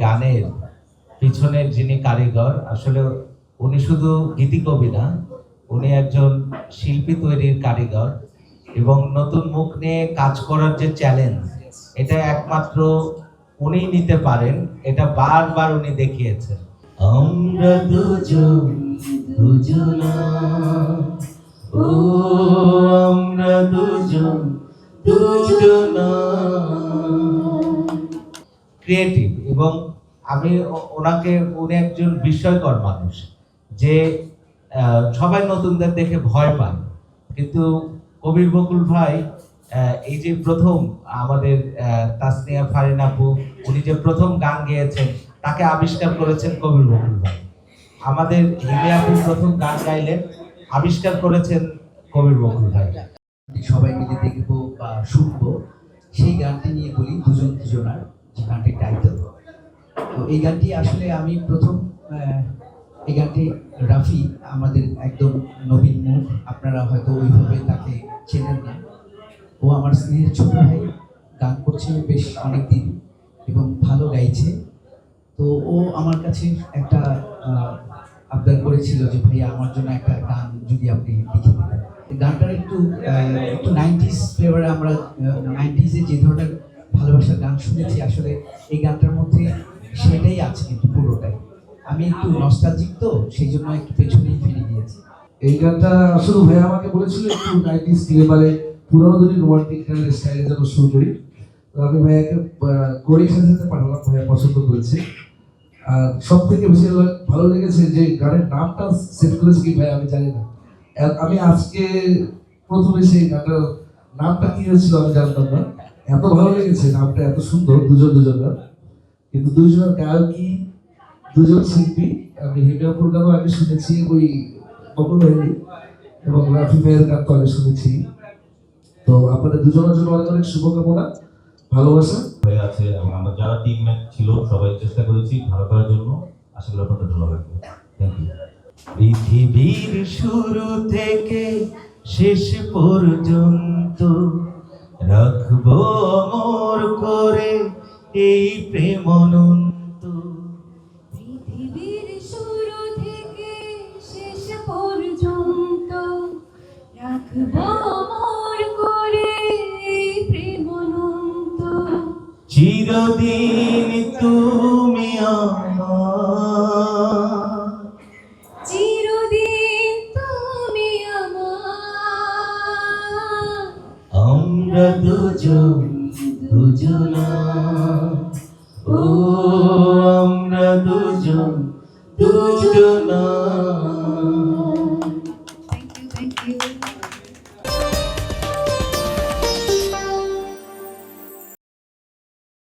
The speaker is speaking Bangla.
গানের পিছনের যিনি কারিগর, আসলে উনি শুধু গীতিকবি না, উনি একজন শিল্পী তৈরির কারিগর। এবং নতুন মুখ নিয়ে কাজ করার যে চ্যালেঞ্জ, এটা একমাত্র উনিই নিতে পারেন। এটা বারবার উনি দেখিয়েছেন। আমরা দুজন দুজনা, ও আমরা দুজন দুজনা। ক্রিয়েটিভ, এবং আমি ওনাকে, উনি একজন বিস্ময়কর মানুষ, যে সবাই নতুনদের দেখে ভয় পান, কিন্তু কবির বকুল ভাই এই যে প্রথম আমাদের তাসনিয়া ফারিন আপু, উনি যে প্রথম গান গেয়েছেন, তাকে আবিষ্কার করেছেন কবির বকুল ভাই। আমাদের হিমে আপু প্রথম গান গাইলেন, আবিষ্কার করেছেন কবির বকুল ভাই। সবাই মিলে দেখবো বা শুনবো, সেই গানটি নিয়ে বলি দুজন দুজনার, যে গানটির টাইটেল। তো এই গানটি আসলে আমি প্রথম, এই গানটি রাফি আমাদের একদম নবীন মুখ, আপনারা হয়তো ওইভাবে তাকে চেনেন না। ও আমার স্নেহের ছোট ভাই, গান করছে বেশ অনেকদিন এবং ভালো গাইছে। তো ও আমার কাছে একটা আবদার করেছিল যে ভাইয়া আমার জন্য একটা গান যদি আপনি লিখে দিতেন। গানটার একটু 90s ফ্লেভারে, আমরা 90s-এ যে ধরনের ভালোবাসার গান শুনেছি, আসলে এই গানটার মধ্যে সেটাই আছে, কিন্তু পুরোটাই। আমি একটু নস্টালজিক, তো সেই জন্য একটু পেছনেই ফিরে গিয়েছি। এই গানটা আসলে ভাইয়া আমাকে বলেছিল একটু 90s ফ্লেভারে, পুরোনো দিনের রোমান্টিক গানের স্টাইলে যেন শুরু করি। তো আমি ভাইয়াকে কোরির সাথে পাঠালাম, ভাইয়া পছন্দ করেছে। আর সব থেকে বেশি ভালো লেগেছে যে গানের নামটা সেট করেছে কি ভাই আমি জানি না। আমি আজকে প্রথমে সেই গানটার নামটা কি হয়েছিল আমি জানতাম না। এত ভালো লেগেছে নামটা, এত সুন্দর, দুজন দুজনরা। কিন্তু দুইজনের গায়কই দুজন শিল্পী। আমি হিমেপুর গানও আগে শুনেছি ওই বকুল ভাইয়ের, এবং রাফি ভাইয়ের গান তো আগে শুনেছি। তো আপনাদের দুজনের জন্য অনেক অনেক শুভকামনা, ভালোবাসা হয়ে আছে। এবং আমরা যারা টিমমেট ছিল সবাই চেষ্টা করেছি ভালো করার জন্য। আশা করি আপনাদের ভালো লাগবে। Thank you. পৃথিবীর শুরু থেকে শেষ পর্যন্ত রাখবো অমর করে এই প্রেম অনন্ত। পৃথিবীর শুরু থেকে শেষ পর্যন্ত রাখবো অমর করে এই প্রেম অনন্ত। চিরদিন তুমি আমার, চিরদিন তুমি আমার। আমরা দুজন দুজনা, ও আমরা দুজন দুজনা।